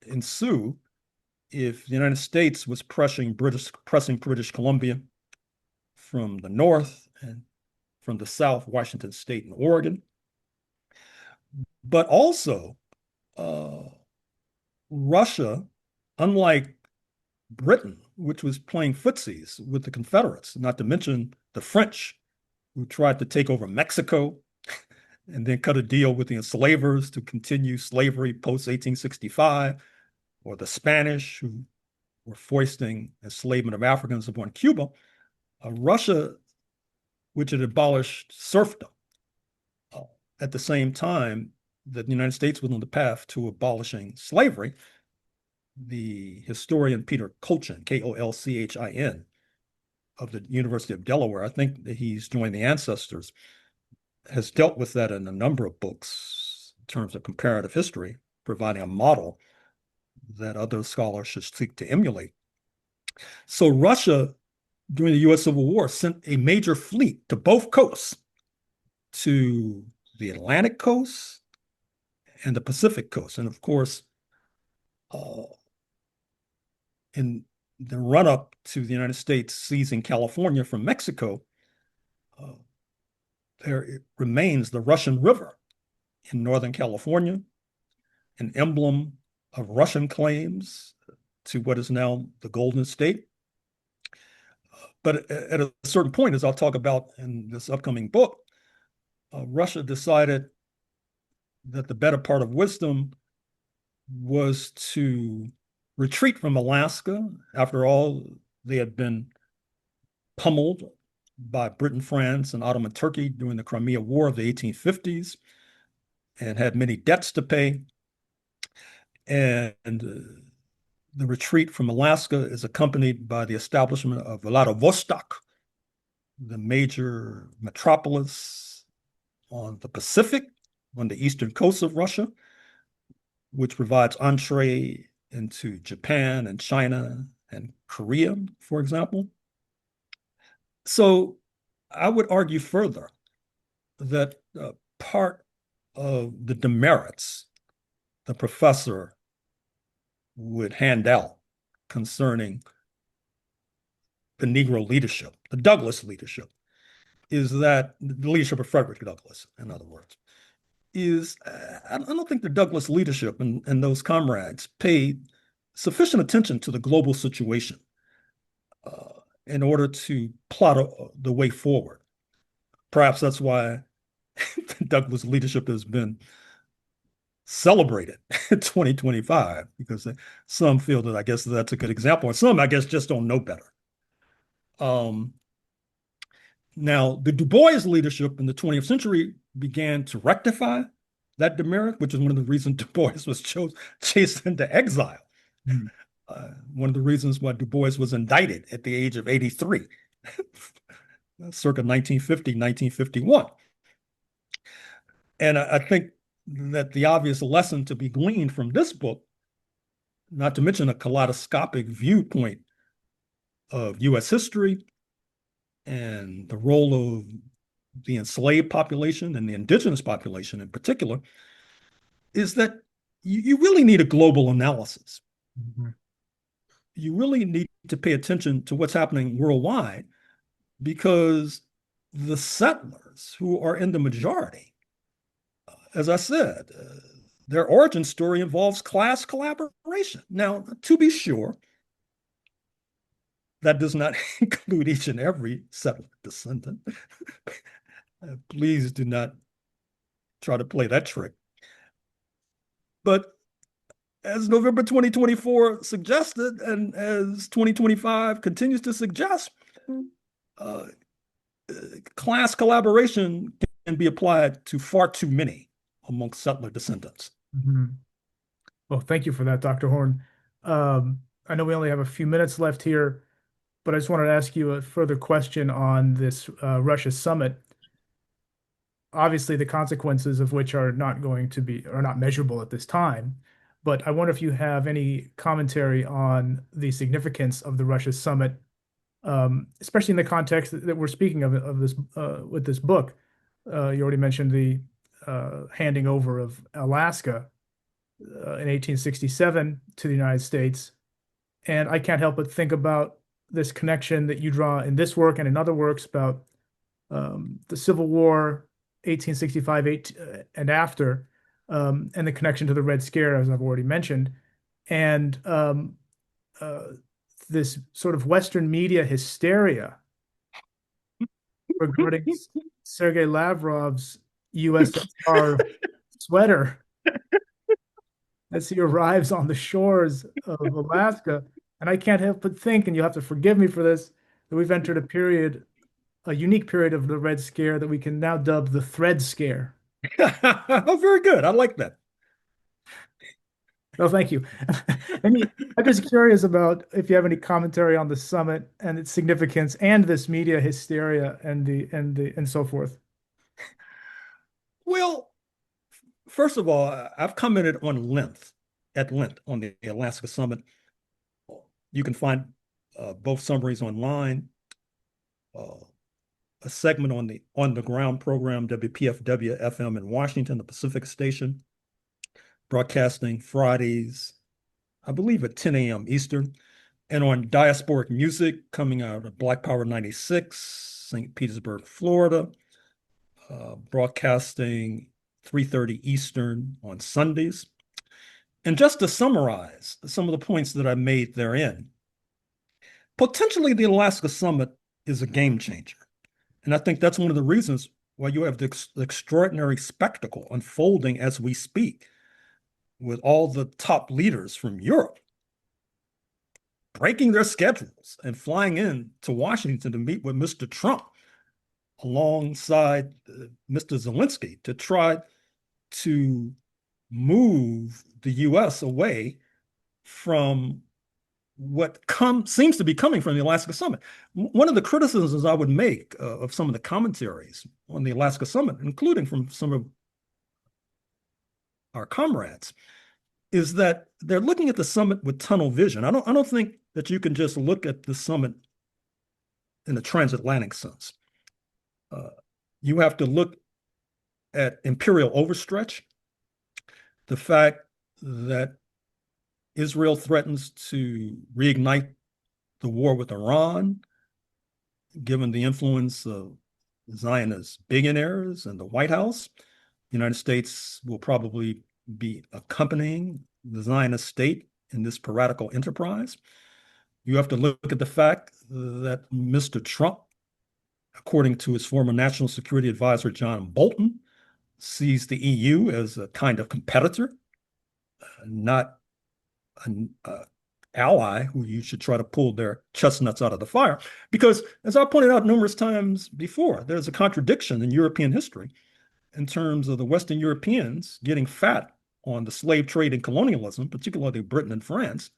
ensue if the United States was pressing British Columbia from the north and from the south, Washington State and Oregon. But also, Russia, unlike Britain, which was playing footsies with the Confederates, not to mention the French, who tried to take over Mexico and then cut a deal with the enslavers to continue slavery post 1865, or the Spanish, who were foisting enslavement of Africans upon Cuba. Russia, which had abolished serfdom at the same time that the United States was on the path to abolishing slavery. The historian Peter Kolchin, Kolchin, of the University of Delaware, I think that he's joined the ancestors, has dealt with that in a number of books in terms of comparative history, providing a model that other scholars should seek to emulate. So Russia, during the U.S. Civil War, sent a major fleet to both coasts, to the Atlantic coast and the Pacific coast. And of course, in the run-up to the United States seizing California from Mexico, there remains the Russian River in Northern California, an emblem of Russian claims to what is now the Golden State. But at a certain point, as I'll talk about in this upcoming book, Russia decided that the better part of wisdom was to retreat from Alaska. After all, they had been pummeled by Britain, France, and Ottoman Turkey during the Crimea War of the 1850s and had many debts to pay. And the retreat from Alaska is accompanied by the establishment of Vladivostok, the major metropolis on the Pacific, on the eastern coast of Russia, which provides entree into Japan and China and Korea, for example. So I would argue further that part of the demerits the professor would hand out concerning the Negro leadership, the Douglass leadership, is that the leadership of Frederick Douglass, in other words, is I don't think the Douglass leadership and those comrades paid sufficient attention to the global situation in order to plot the way forward. Perhaps that's why Douglass leadership has been celebrated in 2025, because some feel that I guess that's a good example, and some I guess just don't know better. Now, the Du Bois leadership in the 20th century began to rectify that demerit, which is one of the reasons Du Bois was chased into exile. One of the reasons why Du Bois was indicted at the age of 83 circa 1950, 1951. And I think that the obvious lesson to be gleaned from this book, not to mention a kaleidoscopic viewpoint of U.S. history and the role of the enslaved population and the indigenous population in particular, is that you really need a global analysis. Mhm. You really need to pay attention to what's happening worldwide because the settlers who are in the majority, as I said, their origin story involves class collaboration. Now, to be sure, that does not include each and every settler descendant. Please do not try to play that trick. But as November 2024 suggested, and as 2025 continues to suggest, uh, class collaboration can be applied to far too many amongst settler descendants. Mhm. Well, thank you for that, Dr. Horne. I know we only have a few minutes left here, but I just wanted to ask you a further question on this Russia summit. Obviously, the consequences of which are not going to be are not measurable at this time. But I wonder if you have any commentary on the significance of the Russia summit, especially in the context that we're speaking of this with this book. You already mentioned the handing over of Alaska in 1867 to the United States. And I can't help but think about this connection that you draw in this work and in other works about the Civil War, 1865 and after, and the connection to the Red Scare, as I've already mentioned, and uh, this sort of Western media hysteria regarding Sergei Lavrov's U.S.S.R. sweater as he arrives on the shores of Alaska. And I can't help but think, and you have to forgive me for this, that we've entered a unique period of the Red Scare that we can now dub the Thread Scare. Oh, very good. I like that. No, thank you. I'm just curious about if you have any commentary on the summit and its significance and this media hysteria and so forth. Well, first of all, I've commented at length on the Alaska Summit. You can find both summaries online. Uh, a segment on the ground program WPFW FM in Washington, the Pacific Station, broadcasting Fridays, I believe at 10 a.m. Eastern, and on diasporic music coming out of Black Power 96, St. Petersburg, Florida, broadcasting 3:30 Eastern on Sundays. And just to summarize some of the points that I made therein, potentially the Alaska Summit is a game changer. And I think that's one of the reasons why you have this extraordinary spectacle unfolding as we speak with all the top leaders from Europe breaking their schedules and flying in to Washington to meet with Mr. Trump alongside Mr. Zelensky to try to move the U.S. away from what seems to be coming from the Alaska Summit. One of the criticisms I would make of some of the commentaries on the Alaska Summit, including from some of our comrades, is that they're looking at the summit with tunnel vision. I don't think that you can just look at the summit in a transatlantic sense. You have to look at imperial overstretch, the fact that Israel threatens to reignite the war with Iran, given the influence of Zionist billionaires in the White House. The United States will probably be accompanying the Zionist state in this piratical enterprise. You have to look at the fact that Mr. Trump, according to his former National Security Advisor, John Bolton, sees the EU as a kind of competitor, not an ally who you should try to pull their chestnuts out of the fire. Because, as I pointed out numerous times before, there's a contradiction in European history in terms of the Western Europeans getting fat on the slave trade and colonialism, particularly Britain and France,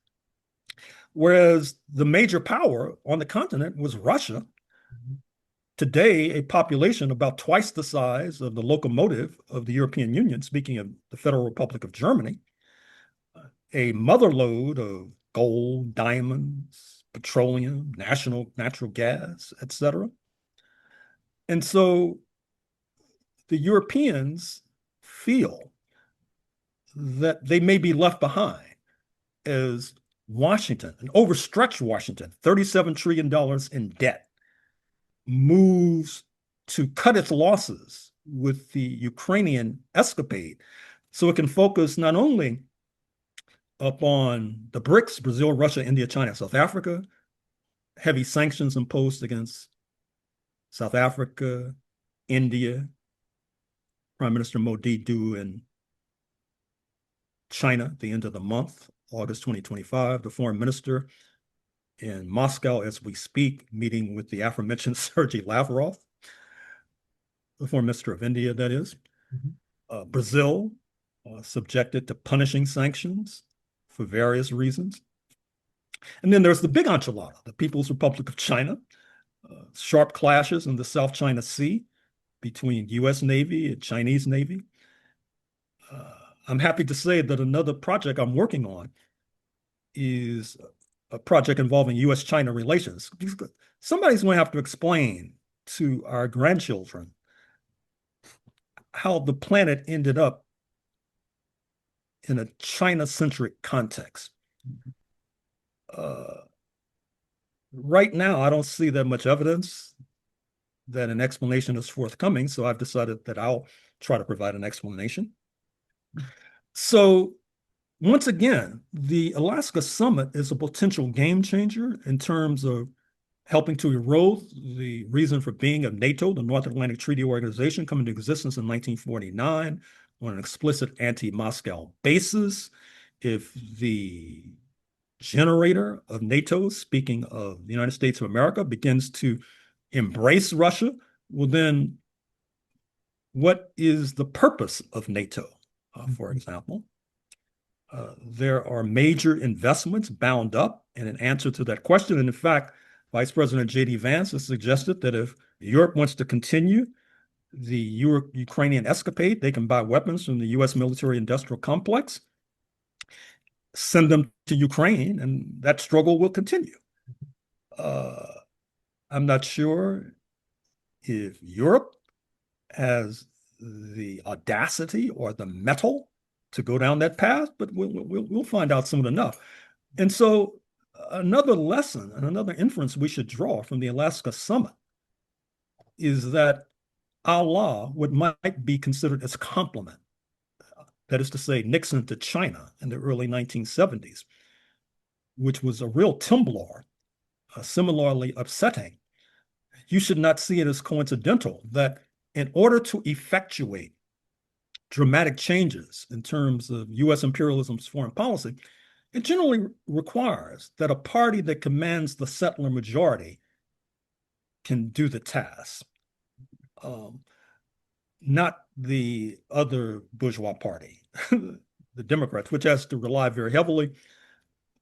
whereas the major power on the continent was Russia, today a population about twice the size of the locomotive of the European Union, speaking of the Federal Republic of Germany, a motherlode of gold, diamonds, petroleum, natural gas, etc. And so the Europeans feel that they may be left behind as Washington, an overstretched Washington, $37 trillion in debt, moves to cut its losses with the Ukrainian escapade so it can focus not only upon the BRICS, Brazil, Russia, India, China, South Africa, heavy sanctions imposed against South Africa, India, Prime Minister Modi due in China at the end of the month, August 2025, the foreign minister in Moscow as we speak, meeting with the aforementioned Sergei Lavrov, the foreign minister of India, that is. Brazil, subjected to punishing sanctions for various reasons. And then there's the big enchilada, the People's Republic of China, sharp clashes in the South China Sea between U.S. Navy and Chinese Navy. I'm happy to say that another project I'm working on is a project involving U.S.-China relations. Somebody's going to have to explain to our grandchildren how the planet ended up in a China-centric context. Right now, I don't see that much evidence that an explanation is forthcoming, so I've decided that I'll try to provide an explanation. So once again, the Alaska Summit is a potential game changer in terms of helping to erode the reason for being of NATO, the North Atlantic Treaty Organization, coming into existence in 1949 on an explicit anti-Moscow basis. If the generator of NATO, speaking of the United States of America, begins to embrace Russia, well, then what is the purpose of NATO, for example? There are major investments bound up in an answer to that question. And in fact, Vice President J.D. Vance has suggested that if Europe wants to continue the Ukrainian escapade, they can buy weapons from the U.S. military-industrial complex, send them to Ukraine, and that struggle will continue. I'm not sure if Europe has the audacity or the mettle to go down that path, but we'll find out soon enough. And so another lesson and another inference we should draw from the Alaska Summit is that Allah, what might be considered as a compliment, that is to say, Nixon to China in the early 1970s, which was a real timbalor, similarly upsetting. You should not see it as coincidental that in order to effectuate dramatic changes in terms of U.S. imperialism's foreign policy, it generally requires that a party that commands the settler majority can do the task, not the other bourgeois party, the Democrats, which has to rely very heavily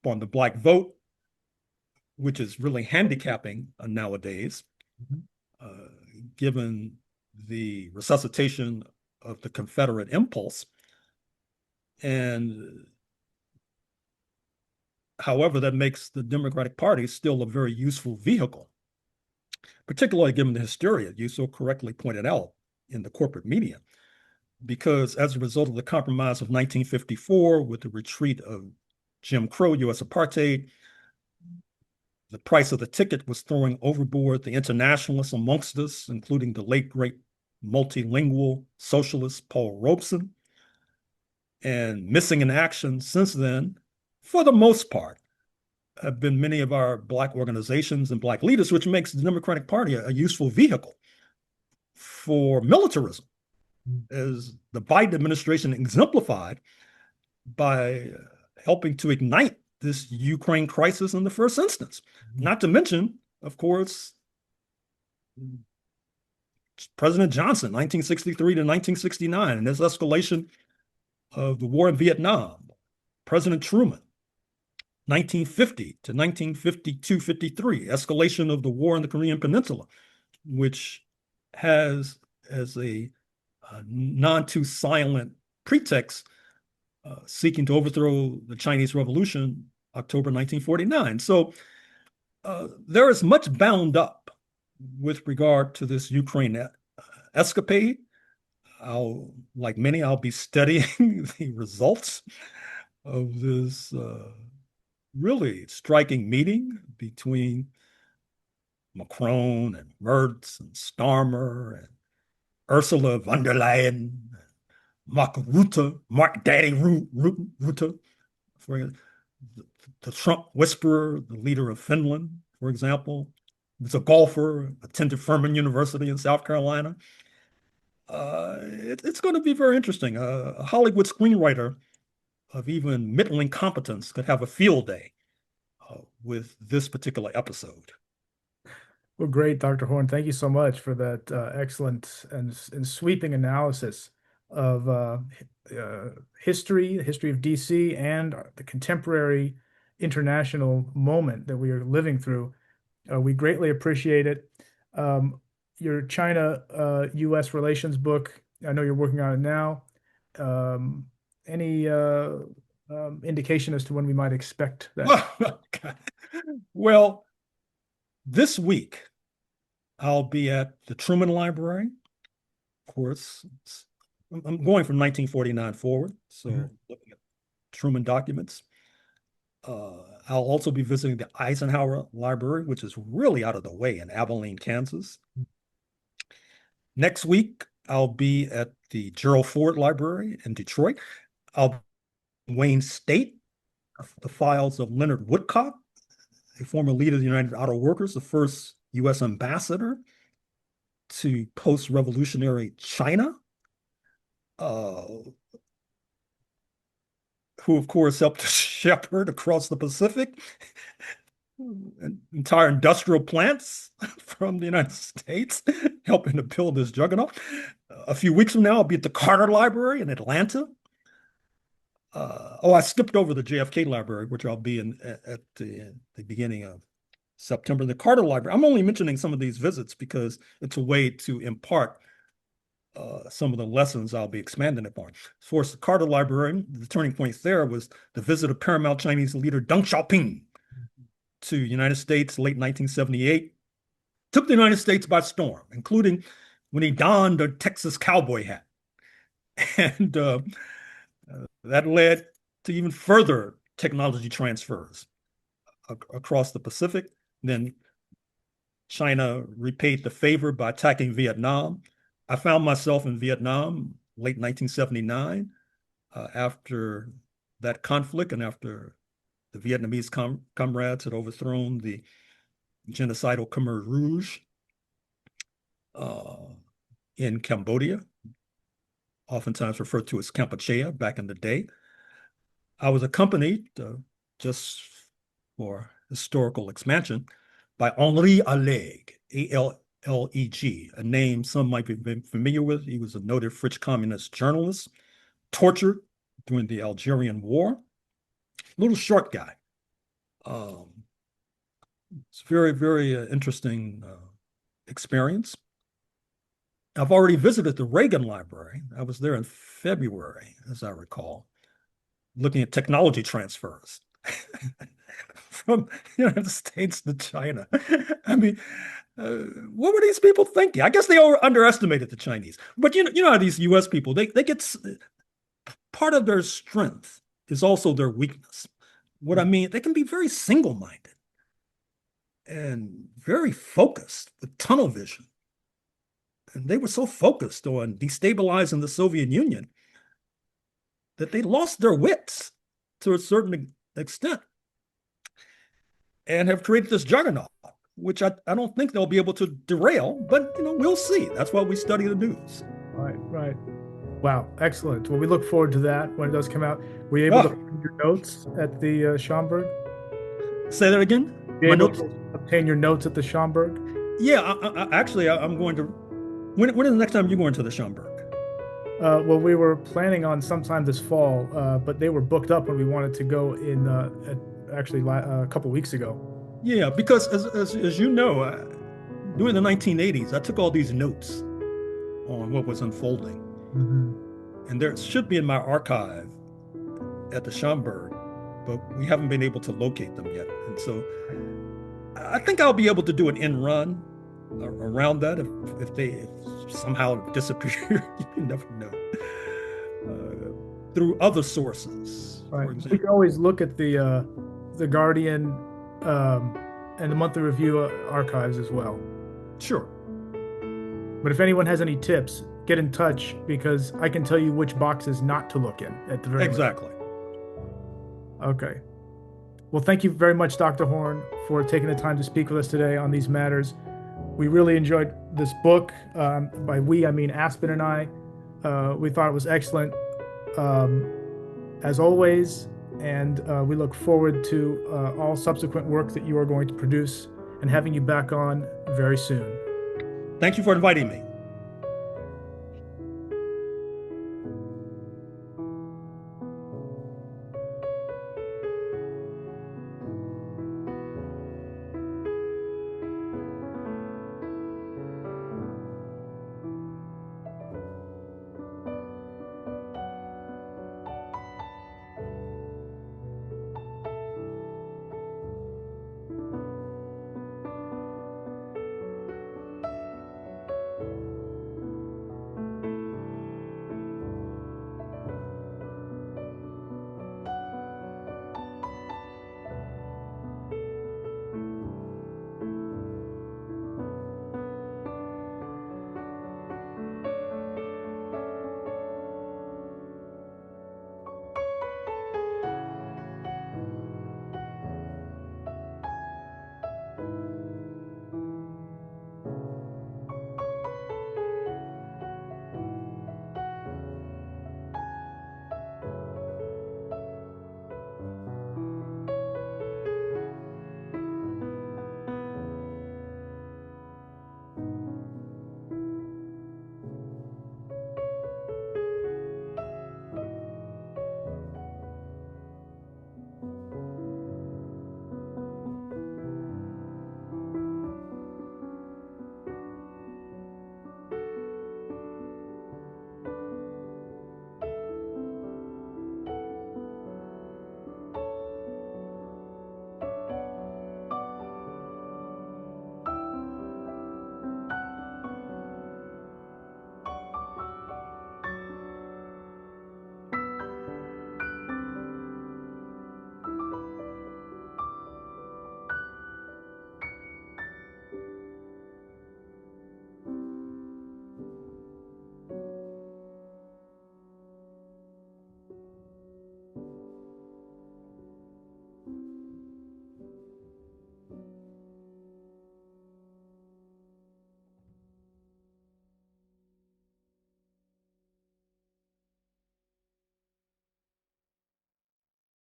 upon the black vote, which is really handicapping nowadays, given the resuscitation of the Confederate impulse. And however, that makes the Democratic Party still a very useful vehicle, particularly given the hysteria you so correctly pointed out in the corporate media, because as a result of the compromise of 1954 with the retreat of Jim Crow, U.S. apartheid, the price of the ticket was throwing overboard the internationalists amongst us, including the late, great multilingual socialist Paul Robeson. And missing in action since then, for the most part, have been many of our Black organizations and Black leaders, which makes the Democratic Party a useful vehicle for militarism, as the Biden administration exemplified by helping to ignite this Ukraine crisis in the first instance. Not to mention, of course, President Johnson, 1963 to 1969, and his escalation of the war in Vietnam. President Truman, 1950 to 1952-53, escalation of the war in the Korean Peninsula. which has as a non too silent pretext seeking to overthrow the Chinese Revolution, October 1949. So there is much bound up with regard to this Ukraine escapade. Like many, I'll be studying the results of this really striking meeting between Macron and Merz and Starmer and Ursula von der Leyen, Mark Rutte, Mark Daddy Rutte, for the Trump whisperer, the leader of Finland, for example. He's a golfer, attended Furman University in South Carolina. It's going to be very interesting. A Hollywood screenwriter of even middling competence could have a field day with this particular episode. Well, great, Dr. Horne. Thank you so much for that excellent and sweeping analysis of history, the history of DC, and the contemporary international moment that we are living through. We greatly appreciate it. Your China U.S. relations book, I know you're working on it now. Any indication as to when we might expect that? Well, this week I'll be at the Truman Library. Of course, I'm going from 1949 forward, so looking at Truman documents. I'll also be visiting the Eisenhower Library, which is really out of the way in Abilene, Kansas. Next week, I'll be at the Gerald Ford Library in Detroit. I'll be in Wayne State, the files of Leonard Woodcock, a former leader of the United Auto Workers, the first U.S. ambassador to post-revolutionary China, who, of course, helped to shepherd across the Pacific entire industrial plants from the United States, helping to build this juggernaut. A few weeks from now, I'll be at the Carter Library in Atlanta. I skipped over the JFK Library, which I'll be in at the beginning of September. The Carter Library, I'm only mentioning some of these visits because it's a way to impart some of the lessons I'll be expanding upon. For the Carter Library, the turning point there was the visit of paramount Chinese leader Deng Xiaoping to the United States late 1978. Took the United States by storm, including when he donned a Texas cowboy hat. And that led to even further technology transfers across the Pacific. Then China repaid the favor by attacking Vietnam. I found myself in Vietnam late 1979 after that conflict and after the Vietnamese comrades had overthrown the genocidal Khmer Rouge in Cambodia, oftentimes referred to as Kampuchea back in the day. I was accompanied, just for historical expansion, by Henri Alleg, A-L-L-E-G, a name some might be familiar with. He was a noted French communist journalist, tortured during the Algerian War. Little short guy. It's very, very interesting experience. I've already visited the Reagan Library. I was there in February, as I recall, looking at technology transfers from the United States to China. I mean, what were these people thinking? I guess they underestimated the Chinese. But you know how these U.S. people, they get part of their strength is also their weakness. What I mean, they can be very single-minded and very focused with tunnel vision. And they were so focused on destabilizing the Soviet Union that they lost their wits to a certain extent and have created this juggernaut, which I don't think they'll be able to derail, but we'll see. That's why we study the news. Right, right. Wow, excellent. Well, we look forward to that when it does come out. Were you able to find your notes at the Schomburg? Say that again? Were you able to obtain your notes at the Schomburg? Yeah, actually, I'm going to. When is the next time you're going to the Schomburg? Well, we were planning on sometime this fall, but they were booked up when we wanted to go in actually a couple weeks ago. Yeah, because as you know, During the 1980s, I took all these notes on what was unfolding, Mhm. and there should be in my archive at the Schomburg, but we haven't been able to locate them yet. And so I think I'll be able to do an end run around that if they somehow disappear. You never know. Through other sources, Right. for We example. can always look at the Guardian and the monthly review archives as well. Sure. But if anyone has any tips, get in touch because I can tell you which boxes not to look in at the very least. Exactly. Okay. Well, thank you very much, Dr. Horne, for taking the time to speak with us today on these matters. We really enjoyed this book. By we, I mean Aspen and I. We thought it was excellent, as always, and we look forward to all subsequent work that you are going to produce and having you back on very soon. Thank you for inviting me.